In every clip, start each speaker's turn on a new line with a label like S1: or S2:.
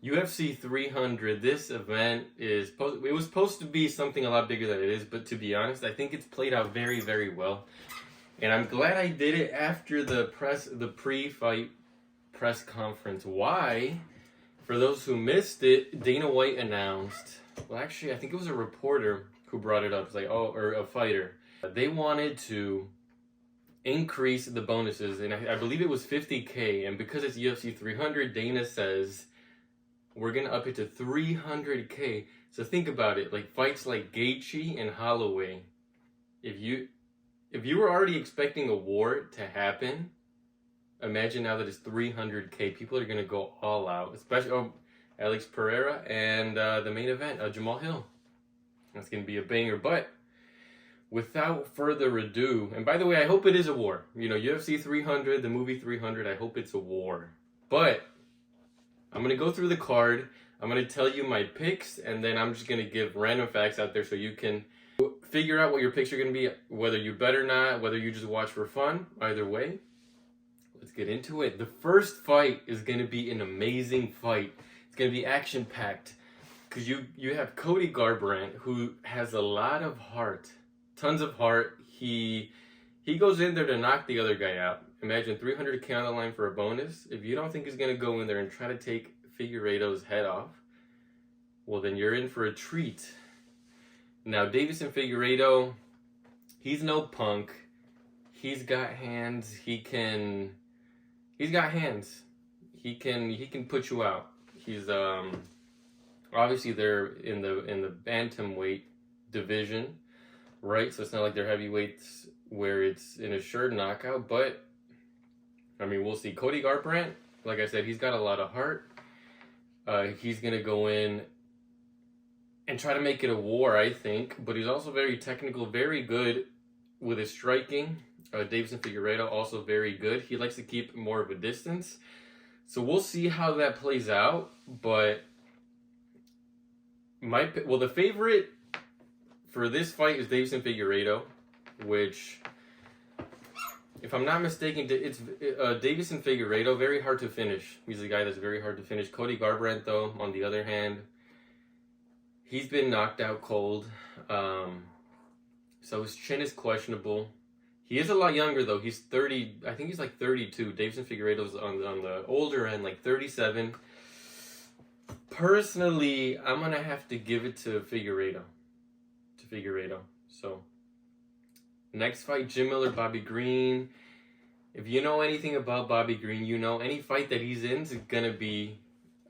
S1: UFC 300, this event it was supposed to be something a lot bigger than it is, but to be honest, I think it's played out very, very well. And I'm glad I did it after the pre-fight press conference. Why? For those who missed it, Dana White announced, well, actually, I think it was a reporter who brought it up. It's like, oh, or a fighter. They wanted to increase the bonuses, and I believe it was 50K. And because it's UFC 300, Dana says, we're going to up it to 300K. So think about it. Like fights like Gaethje and Holloway. If you were already expecting a war to happen, imagine now that it's 300K. People are going to go all out. Especially Alex Pereira and the main event, Jamahal Hill. That's going to be a banger. But without further ado, and by the way, I hope it is a war. You know, UFC 300, the movie 300, I hope it's a war. But I'm going to go through the card. I'm going to tell you my picks, and then I'm just going to give random facts out there so you can figure out what your picks are going to be, whether you bet or not, whether you just watch for fun. Either way, let's get into it. The first fight is going to be an amazing fight. It's going to be action-packed because you have Cody Garbrandt, who has a lot of heart, tons of heart. He goes in there to knock the other guy out. Imagine 300K on the line for a bonus. If you don't think he's going to go in there and try to take Figueiredo's head off, well, then you're in for a treat. Now, Deiveson Figueiredo, he's no punk. He's got hands. He's got hands. He can put you out. He's obviously they're in the bantamweight division, right? So it's not like they're heavyweights where it's in a sure knockout, but I mean, we'll see. Cody Garbrandt, like I said, he's got a lot of heart. He's going to go in and try to make it a war, I think. But he's also very technical, very good with his striking. Deiveson Figueiredo, also very good. He likes to keep more of a distance. So we'll see how that plays out. But the favorite for this fight is Deiveson Figueiredo, which, if I'm not mistaken, it's Deiveson Figueiredo, very hard to finish. He's a guy that's very hard to finish. Cody Garbrandt, though, on the other hand, he's been knocked out cold. So his chin is questionable. He is a lot younger, though. He's 30. I think he's like 32. Deiveson Figueiredo's on the older end, like 37. Personally, I'm going to have to give it to Figueiredo. So next fight, Jim Miller, Bobby Green. If you know anything about Bobby Green, you know any fight that he's in is going to be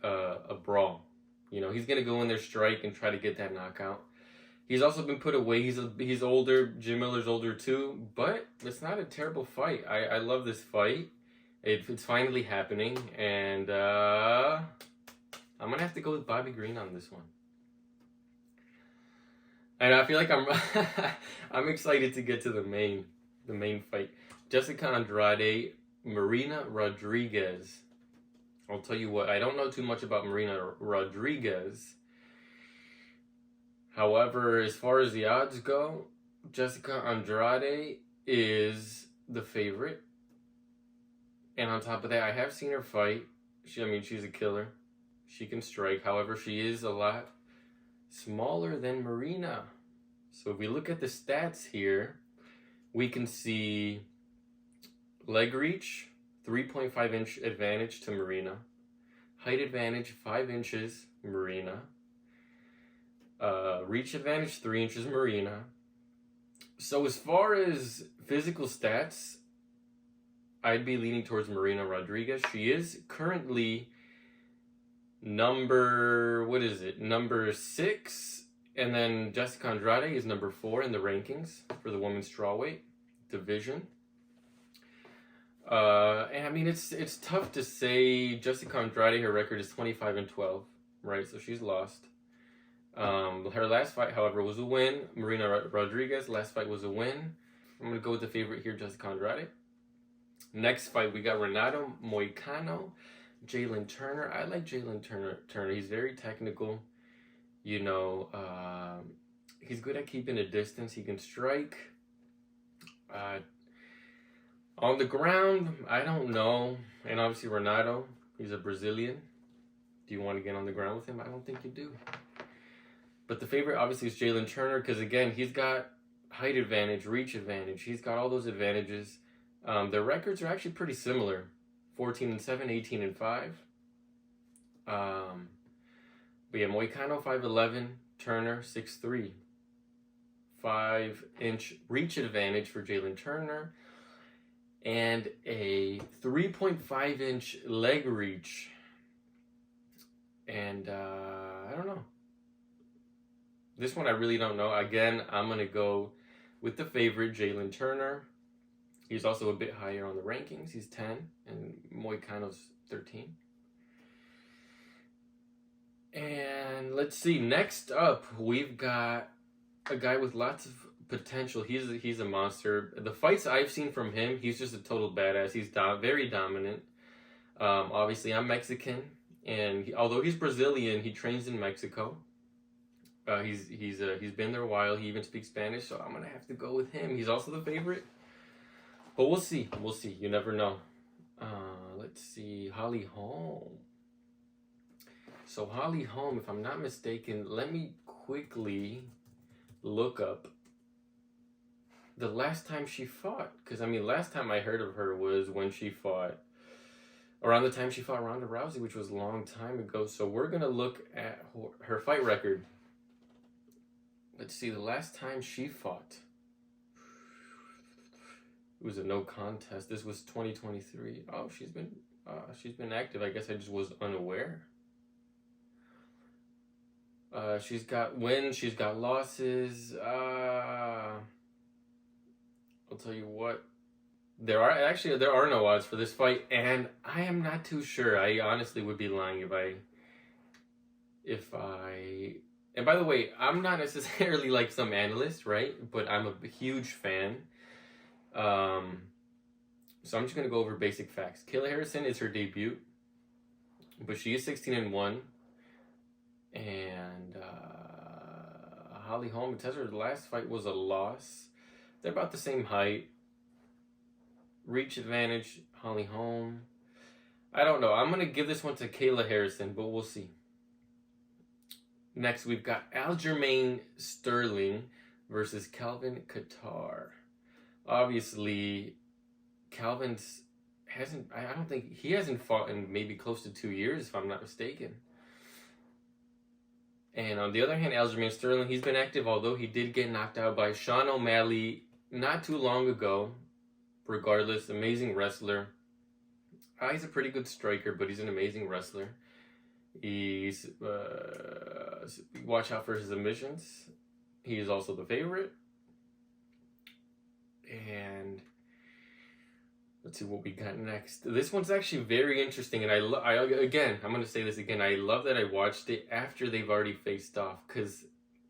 S1: a brawl. You know, he's going to go in there, strike, and try to get that knockout. He's also been put away. He's older. Jim Miller's older too, but it's not a terrible fight. I love this fight. It's finally happening, and I'm going to have to go with Bobby Green on this one. And I feel like I'm excited to get to the main fight. Jessica Andrade, Marina Rodriguez. I'll tell you what, I don't know too much about Marina Rodriguez. However, as far as the odds go, Jessica Andrade is the favorite. And on top of that, I have seen her fight. She's a killer. She can strike. However, she is a lot smaller than Marina. So if we look at the stats here, we can see leg reach, 3.5 inch advantage to Marina. Height advantage, 5 inches, Marina. Reach advantage, 3 inches, Marina. So as far as physical stats, I'd be leaning towards Marina Rodriguez. She is currently number 6, and then Jessica Andrade is number 4 in the rankings for the women's strawweight division. And I mean, it's tough to say. Jessica Andrade, her record is 25-12, right? So she's lost. Her last fight, however, was a win. Marina Rodriguez, last fight was a win. I'm gonna go with the favorite here, Jessica Andrade. Next fight, we got Renato Moicano, Jalen Turner. I like Jalen Turner. He's very technical. You know, he's good at keeping a distance. He can strike. On the ground, I don't know. And obviously Renato, he's a Brazilian. Do you want to get on the ground with him? I don't think you do. But the favorite obviously is Jalen Turner because, again, he's got height advantage, reach advantage. He's got all those advantages. Their records are actually pretty similar. 14-7, 18-5. But yeah, Moicano 5'11", Turner 6'3". 5-inch reach advantage for Jalen Turner. And a 3.5-inch leg reach. And I don't know. This one I really don't know. Again, I'm going to go with the favorite, Jalen Turner. He's also a bit higher on the rankings. He's 10, and Moicano's 13. And let's see. Next up, we've got a guy with lots of potential. He's a monster. The fights I've seen from him, he's just a total badass. He's very dominant. Obviously, I'm Mexican, and although he's Brazilian, he trains in Mexico. He's been there a while. He even speaks Spanish, so I'm gonna have to go with him. He's also the favorite, but we'll see. We'll see. You never know. Let's see, Holly Holm. So Holly Holm, if I'm not mistaken, let me quickly look up the last time she fought, because I mean, last time I heard of her was when she fought around the time she fought Ronda Rousey, which was a long time ago. So we're gonna look at her fight record. Let's see, the last time she fought, it was a no contest. This was 2023. Oh, she's been active. I guess I just was unaware. She's got wins, she's got losses. I'll tell you what. There are no odds for this fight, and I am not too sure. I honestly would be lying if I. And by the way, I'm not necessarily like some analyst, right? But I'm a huge fan. So I'm just gonna go over basic facts. Kayla Harrison is her debut, but she is 16-1. And Holly Holm, it says her last fight was a loss. They're about the same height. Reach advantage, Holly Holm. I don't know. I'm gonna give this one to Kayla Harrison, but we'll see. Next, we've got Aljamain Sterling versus Calvin Kattar. Obviously, Calvin's I don't think he hasn't fought in maybe close to 2 years, if I'm not mistaken. And on the other hand, Aljamain Sterling, he's been active, although he did get knocked out by Sean O'Malley not too long ago. Regardless, amazing wrestler. He's a pretty good striker, but he's an amazing wrestler. He's watch out for his submissions. He is also the favorite. And let's see what we got next. This one's actually very interesting, and I'm going to say this again. I love that I watched it after they've already faced off, because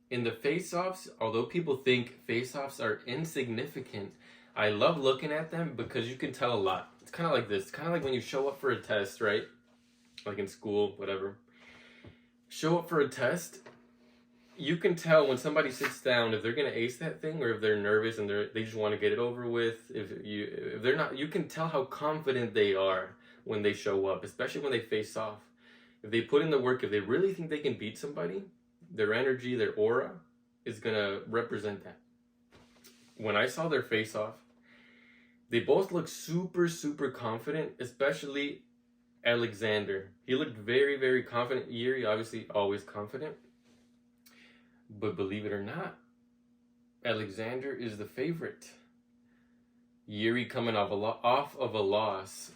S1: in the face-offs, although people think face-offs are insignificant, I love looking at them because you can tell a lot. It's kind of like this. It's kind of like when you show up for a test, right? Like in school, whatever. Show up for a test. You can tell when somebody sits down if they're gonna ace that thing or if they're nervous and they just want to get it over with. If they're not, you can tell how confident they are when they show up, especially when they face off. If they put in the work, if they really think they can beat somebody, their energy, their aura is gonna represent that. When I saw their face off, they both looked super, super confident, especially Alexander. He looked very, very confident. Yuri, obviously, always confident. But believe it or not, Alexander is the favorite. Yuri coming off of a loss.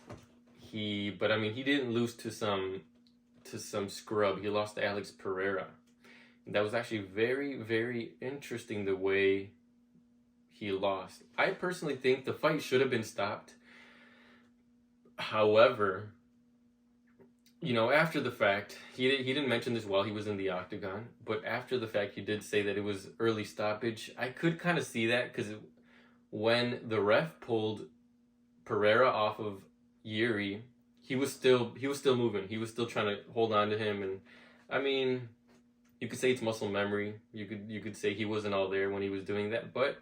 S1: He didn't lose to some scrub. He lost to Alex Pereira. And that was actually very, very interesting the way he lost. I personally think the fight should have been stopped. However, after the fact, he didn't mention this while he was in the octagon, but after the fact, he did say that it was early stoppage. I could kind of see that because when the ref pulled Pereira off of Yuri, he was still moving. He was still trying to hold on to him, and I mean, you could say it's muscle memory. You could say he wasn't all there when he was doing that, but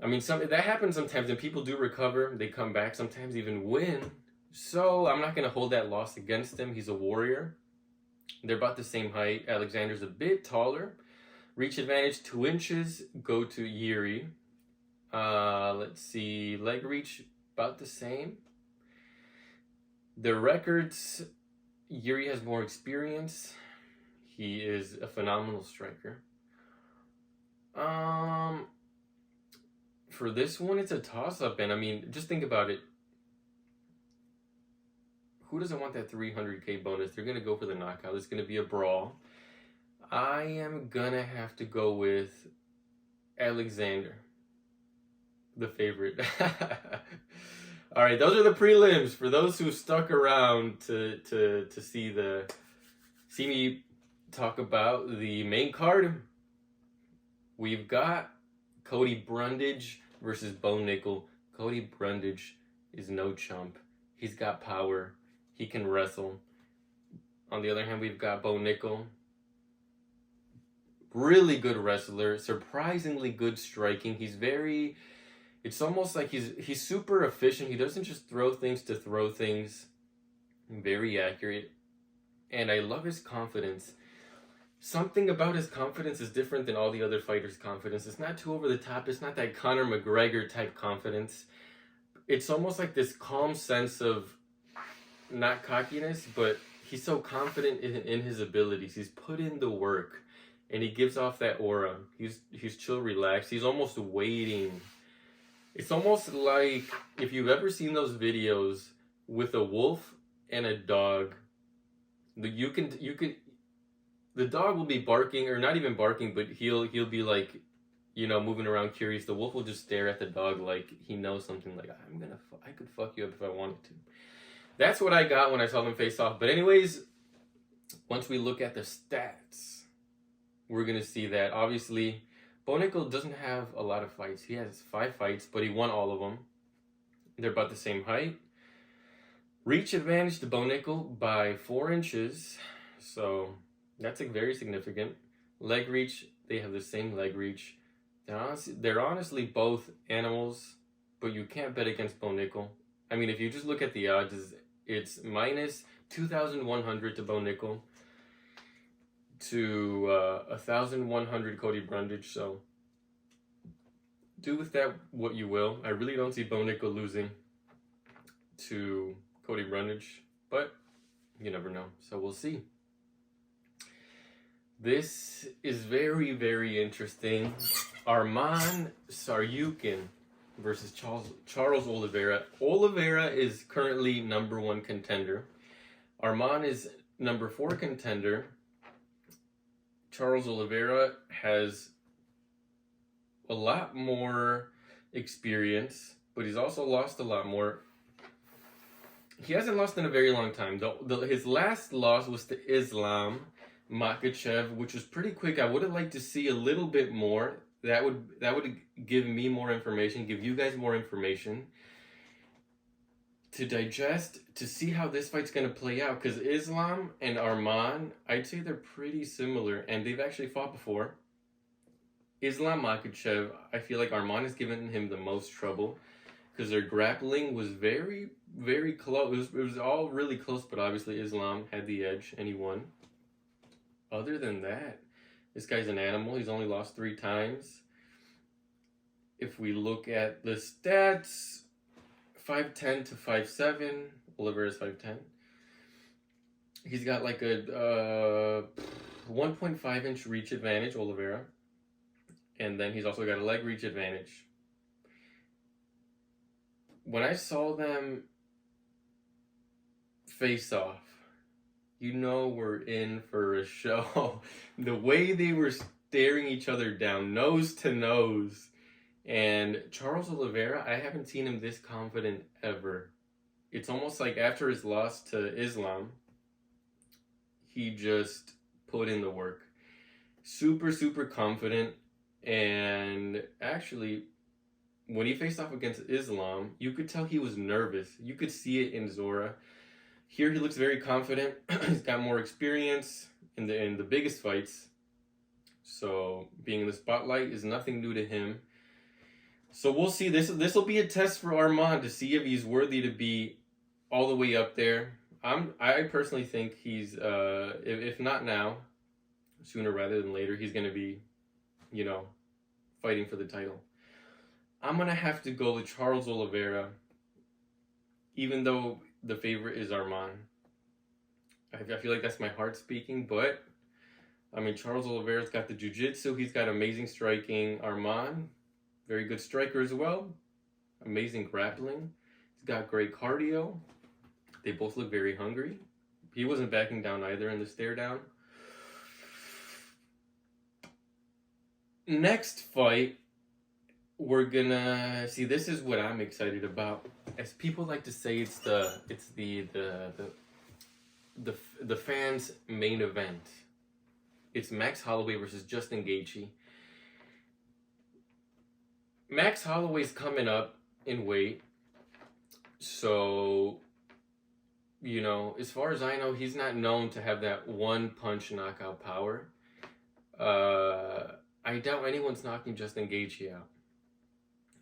S1: I mean, that happens sometimes, and people do recover. They come back, sometimes even win. So I'm not going to hold that loss against him. He's a warrior. They're about the same height. Alexander's a bit taller. Reach advantage 2 inches. Go to Yuri. Let's see. Leg reach about the same. The records, Yuri has more experience. He is a phenomenal striker. For this one, it's a toss-up. And I mean, just think about it. Who doesn't want that 300k bonus? They're going to go for the knockout. It's going to be a brawl. I am going to have to go with Alexander, the favorite. All right, those are the prelims. For those who stuck around to see me talk about the main card, we've got Cody Brundage versus Bo Nickel. Cody Brundage is no chump. He's got power. He can wrestle. On the other hand, we've got Bo Nickel. Really good wrestler. Surprisingly good striking. It's almost like he's super efficient. He doesn't just throw things to throw things. Very accurate. And I love his confidence. Something about his confidence is different than all the other fighters' confidence. It's not too over the top. It's not that Conor McGregor type confidence. It's almost like this calm sense of not cockiness, but he's so confident in his abilities. He's put in the work, and he gives off that aura. He's chill, relaxed. He's almost waiting. It's almost like if you've ever seen those videos with a wolf and a dog. The dog will be barking, or not even barking, but he'll be like, moving around curious. The wolf will just stare at the dog like he knows something, like I could fuck you up if I wanted to. That's what I got when I saw them face off. But anyways, once we look at the stats, we're going to see that obviously Bo Nickel doesn't have a lot of fights. He has 5 fights, but he won all of them. They're about the same height. Reach advantage to Bo Nickel by 4 inches. So that's very significant. Leg reach, they have the same leg reach. They're honestly both animals, but you can't bet against Bo Nickel. I mean, if you just look at the odds, it's minus 2,100 to Bo Nickel to 1,100 Cody Brundage. So do with that what you will. I really don't see Bo Nickel losing to Cody Brundage, but you never know. So we'll see. This is very, very interesting. Arman Saryukin versus Charles Oliveira. Oliveira is currently number 1 contender. Arman is number 4 contender. Charles Oliveira has a lot more experience, but he's also lost a lot more. He hasn't lost in a very long time. His last loss was to Islam Makhachev, which was pretty quick. I would have liked to see a little bit more. That would give me more information, give you guys more information to digest, to see how this fight's going to play out. Because Islam and Arman, I'd say they're pretty similar, and they've actually fought before. Islam Makhachev, I feel like Arman has given him the most trouble because their grappling was very, very close. It was all really close, but obviously Islam had the edge, and he won. Other than that, this guy's an animal. He's only lost 3 times. If we look at the stats, 5'10" to 5'7". Oliveira's 5'10". He's got like a 1.5 inch reach advantage, Oliveira. And then he's also got a leg reach advantage. When I saw them face off, we're in for a show. The way they were staring each other down, nose to nose. And Charles Oliveira, I haven't seen him this confident ever. It's almost like after his loss to Islam, he just put in the work. Super, super confident. And actually, when he faced off against Islam, you could tell he was nervous. You could see it in Zora. Here he looks very confident. He's got more experience in the biggest fights. So being in the spotlight is nothing new to him. So we'll see. This will be a test for Arman to see if he's worthy to be all the way up there. I personally think he's if not now, sooner rather than later, he's gonna be, you know, fighting for the title. I'm gonna have to go with Charles Oliveira, even though the favorite is Arman. I feel like that's my heart speaking, but I mean, Charles Oliveira's got the jiu-jitsu, he's got amazing striking. Arman, very good striker as well, amazing grappling. He's got great cardio. They both look very hungry. He wasn't backing down either in the stare down. Next fight, we're gonna see. This is what I'm excited about. As people like to say, it's the fans' main event. It's Max Holloway versus Justin Gaethje. Max Holloway's coming up in weight, so, you know, as far as I know, he's not known to have that one punch knockout power. I doubt anyone's knocking Justin Gaethje out.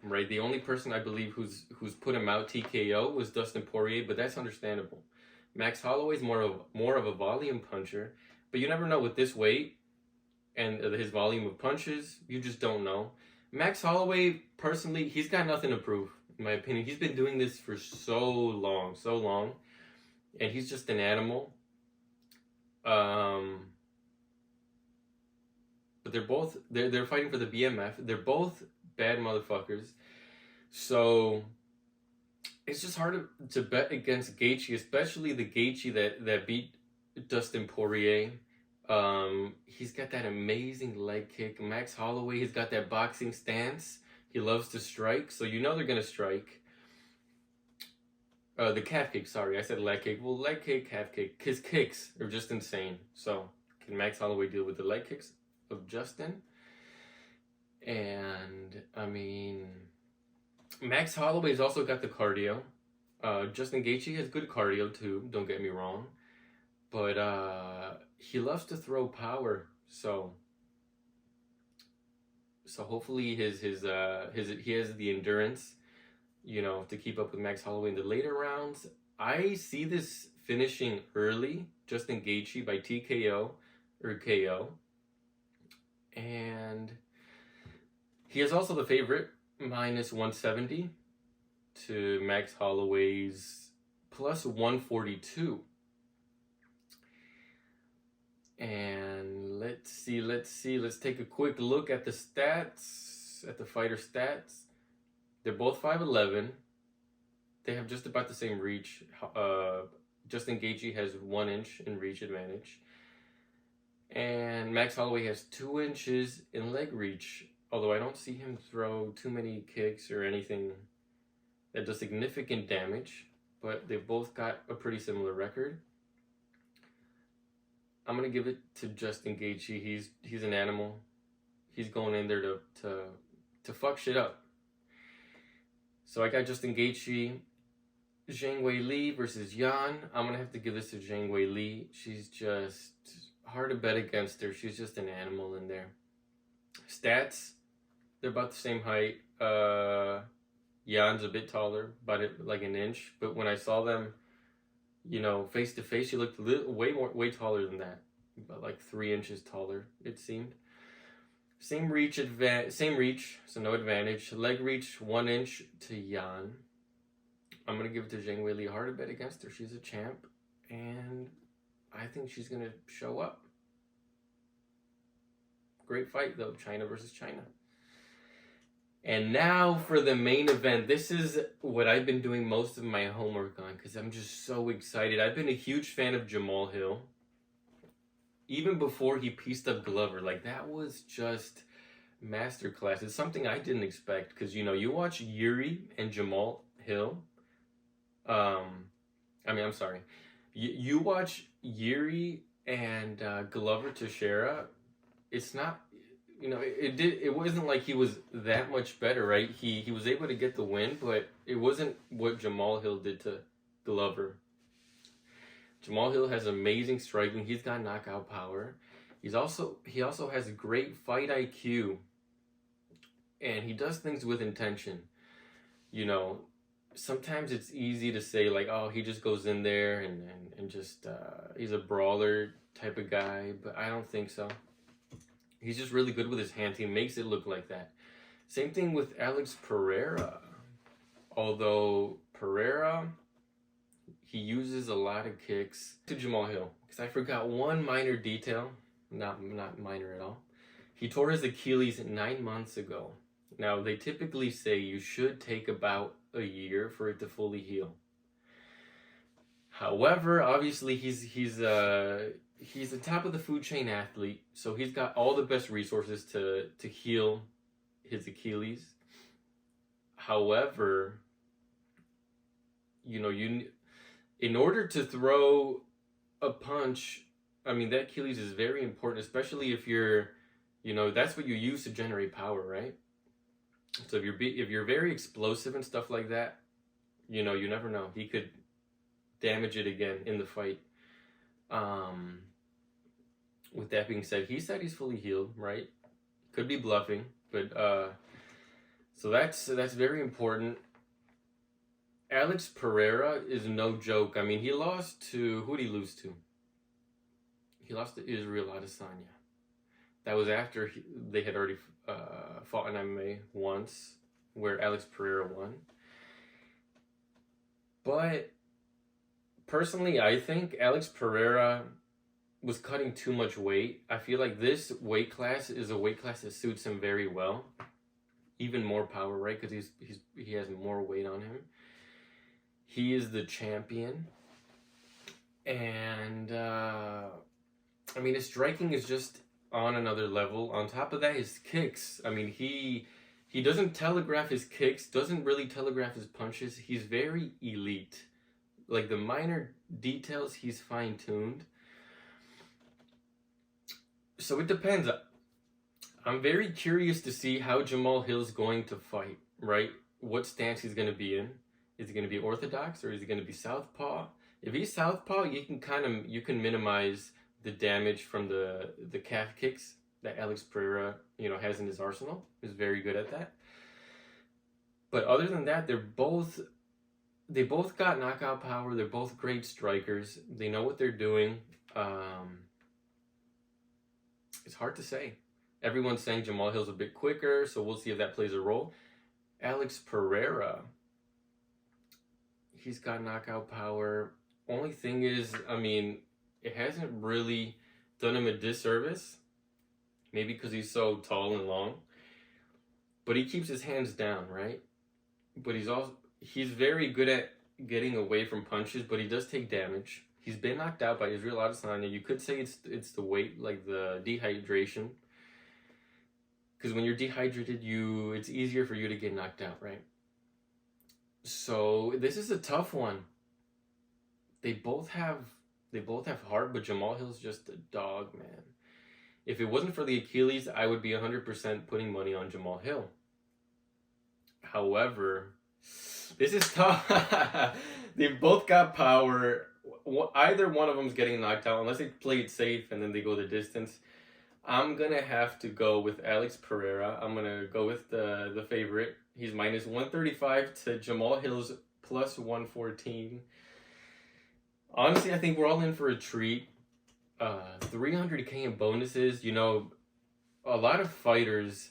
S1: Right, the only person I believe who's put him out TKO was Dustin Poirier, but that's understandable. Max Holloway's more of a volume puncher, but you never know with this weight and his volume of punches. You just don't know. Max Holloway, personally, he's got nothing to prove, in my opinion. He's been doing this for so long, and he's just an animal. But they're fighting for the BMF. They're both bad motherfuckers. So it's just hard to bet against Gaethje, especially the Gaethje that beat Dustin Poirier. He's got that amazing leg kick. Max Holloway, he's got that boxing stance. He loves to strike, so you know they're gonna strike. The calf kick, sorry, I said leg kick. Well, leg kick, calf kick. His kicks are just insane. So can Max Holloway deal with the leg kicks of Justin? And I mean, Max Holloway's also got the cardio. Justin Gaethje has good cardio too, don't get me wrong, but he loves to throw power. So hopefully he has the endurance, you know, to keep up with Max Holloway in the later rounds. I see this finishing early, Justin Gaethje by TKO or KO, and he is also the favorite, minus 170 to Max Holloway's plus 142. And let's see. Let's take a quick look at the stats, at the fighter stats. They're both 5'11". They have just about the same reach. Justin Gaethje has 1 inch in reach advantage. And Max Holloway has 2 inches in leg reach. Although I don't see him throw too many kicks or anything that does significant damage, but they've both got a pretty similar record. I'm gonna give it to Justin Gaethje. He's an animal. He's going in there to fuck shit up. So I got Justin Gaethje. Zhang Weili versus Yan. I'm gonna have to give this to Zhang Weili. She's just hard to bet against her. She's just an animal in there. Stats, they're about the same height. Jan's a bit taller, about like an inch. But when I saw them, you know, face to face, she looked way taller than that. About like 3 inches taller, it seemed. Same reach, so no advantage. Leg reach, 1 inch to Yan. I'm gonna give it to Zhang Weili. Hard to bet against her. She's a champ, and I think she's gonna show up. Great fight though, China versus China. And now for the main event. This is what I've been doing most of my homework on because I'm just so excited. I've been a huge fan of Jamahal Hill. Even before he pieced up Glover, like that was just masterclass. It's something I didn't expect because, you know, you watch Yuri and Jamahal Hill. You watch Yuri and Glover Teixeira. It's not, you know, it wasn't like he was that much better, right? He was able to get the win, but it wasn't what Jamahal Hill did to Glover. Jamahal Hill has amazing striking. He's got knockout power. He also has great fight IQ, and he does things with intention. You know, sometimes it's easy to say like, oh, he just goes in there and just he's a brawler type of guy, but I don't think so. He's just really good with his hands. He makes it look like that. Same thing with Alex Pereira. Although Pereira, he uses a lot of kicks. To Jamahal Hill, because I forgot one minor detail. Not minor at all. He tore his Achilles 9 months ago. Now, they typically say you should take about a year for it to fully heal. However, obviously, he's the top of the food chain athlete, so he's got all the best resources to heal his Achilles. However, in order to throw a punch, I mean, that Achilles is very important, especially if you're, that's what you use to generate power, right? So if you're very explosive and stuff like that, you never know. He could damage it again in the fight. With that being said, he said he's fully healed, right? Could be bluffing, but so that's very important. Alex Pereira is no joke. I mean, he lost to, who did he lose to? He lost to Israel Adesanya. That was after they had already fought in MMA once, where Alex Pereira won. But personally, I think Alex Pereira was cutting too much weight. I feel like this weight class is a weight class that suits him very well. Even more power, right? Because he has more weight on him. He is the champion. And I mean, his striking is just on another level. On top of that, his kicks. I mean, he doesn't telegraph his kicks, doesn't really telegraph his punches. He's very elite. Like, the minor details, he's fine-tuned. So it depends. I'm very curious to see how Jamahal Hill's going to fight, right? What stance he's going to be in. Is he going to be orthodox or is he going to be southpaw? If he's southpaw, you can minimize the damage from the calf kicks that Alex Pereira, has in his arsenal. He's very good at that. But other than that, they both got knockout power. They're both great strikers. They know what they're doing. It's hard to say. Everyone's saying Jamahal Hill's a bit quicker, so we'll see if that plays a role. Alex Pereira, he's got knockout power. Only thing is, I mean, it hasn't really done him a disservice. Maybe because he's so tall and long. But he keeps his hands down, right? But he's very good at getting away from punches, but he does take damage. He's been knocked out by Israel Adesanya. You could say it's the weight, like the dehydration. Because when you're dehydrated, it's easier for you to get knocked out, right? So this is a tough one. They both have heart, but Jamahal Hill's just a dog, man. If it wasn't for the Achilles, I would be 100% putting money on Jamahal Hill. However, this is tough. They've both got power. Either one of them's getting knocked out, unless they play it safe and then they go the distance. I'm going to have to go with Alex Pereira. I'm going to go with the favorite. He's minus 135 to Jamahal Hill's plus 114. Honestly, I think we're all in for a treat. 300K in bonuses. A lot of fighters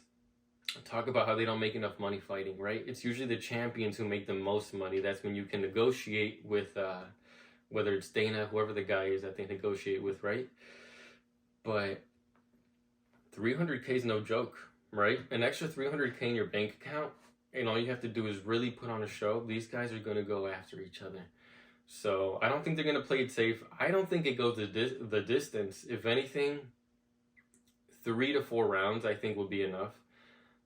S1: talk about how they don't make enough money fighting, right? It's usually the champions who make the most money. That's when you can negotiate with, whether it's Dana, whoever the guy is that they negotiate with, right? But 300K is no joke, right? An extra 300K in your bank account, and all you have to do is really put on a show. These guys are going to go after each other. So I don't think they're going to play it safe. I don't think it goes the distance. If anything, 3 to 4 rounds I think will be enough.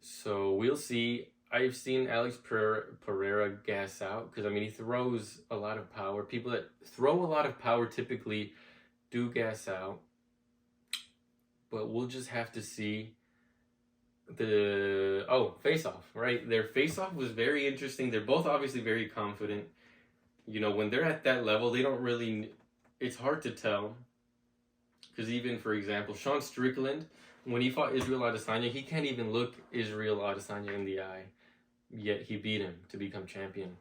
S1: So we'll see. I've seen Alex Pereira gas out because, I mean, he throws a lot of power. People that throw a lot of power typically do gas out. But we'll just have to see. Face-off, right? Their face-off was very interesting. They're both obviously very confident. When they're at that level, they don't really... It's hard to tell. Because even, for example, Sean Strickland, when he fought Israel Adesanya, he can't even look Israel Adesanya in the eye. Yet he beat him to become champion.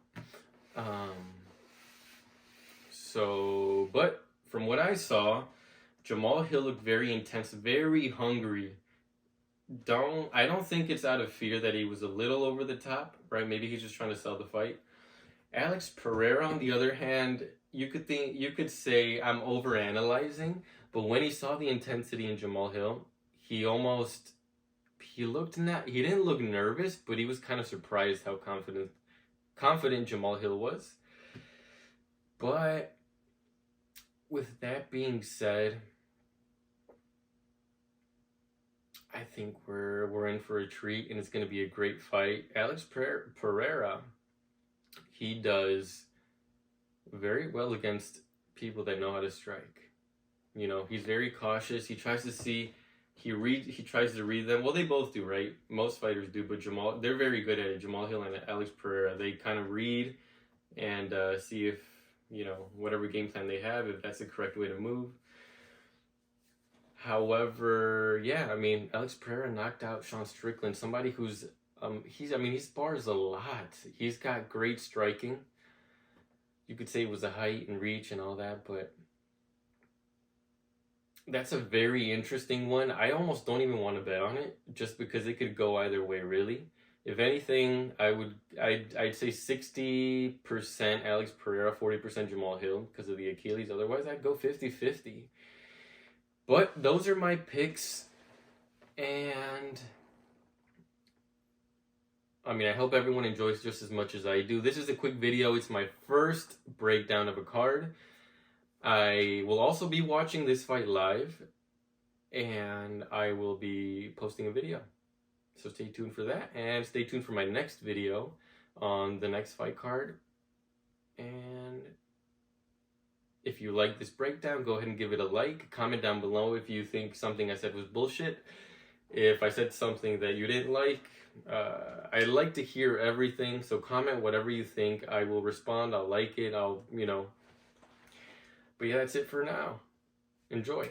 S1: Um, but from what I saw, Jamahal Hill looked very intense, very hungry. I don't think it's out of fear that he was a little over the top, right? Maybe he's just trying to sell the fight. Alex Pereira, on the other hand, you could say I'm overanalyzing, but when he saw the intensity in Jamahal Hill, he almost he didn't look nervous, but he was kind of surprised how confident Jamahal Hill was. But with that being said, I think we're in for a treat, and it's going to be a great fight. Alex Pereira, he does very well against people that know how to strike. You know, he's very cautious. He tries to see, he tries to read them. Well, they both do, right? Most fighters do, but they're very good at it. Jamahal Hill and Alex Pereira, they kind of read and see if, you know, whatever game plan they have, if that's the correct way to move. However, yeah, I mean, Alex Pereira knocked out Sean Strickland, somebody who's, he spars a lot. He's got great striking. You could say it was the height and reach and all that, but that's a very interesting one. I almost don't even want to bet on it, just because it could go either way, really. If anything, I'd say 60% Alex Pereira, 40% Jamahal Hill because of the Achilles. Otherwise, I'd go 50-50. But those are my picks, and I mean, I hope everyone enjoys just as much as I do. This is a quick video. It's my first breakdown of a card. I will also be watching this fight live, and I will be posting a video. So stay tuned for that, and stay tuned for my next video on the next fight card. And if you like this breakdown, go ahead and give it a like. Comment down below if you think something I said was bullshit. If I said something that you didn't like, I like to hear everything. So comment whatever you think. I will respond. I'll like it. But yeah, that's it for now. Enjoy.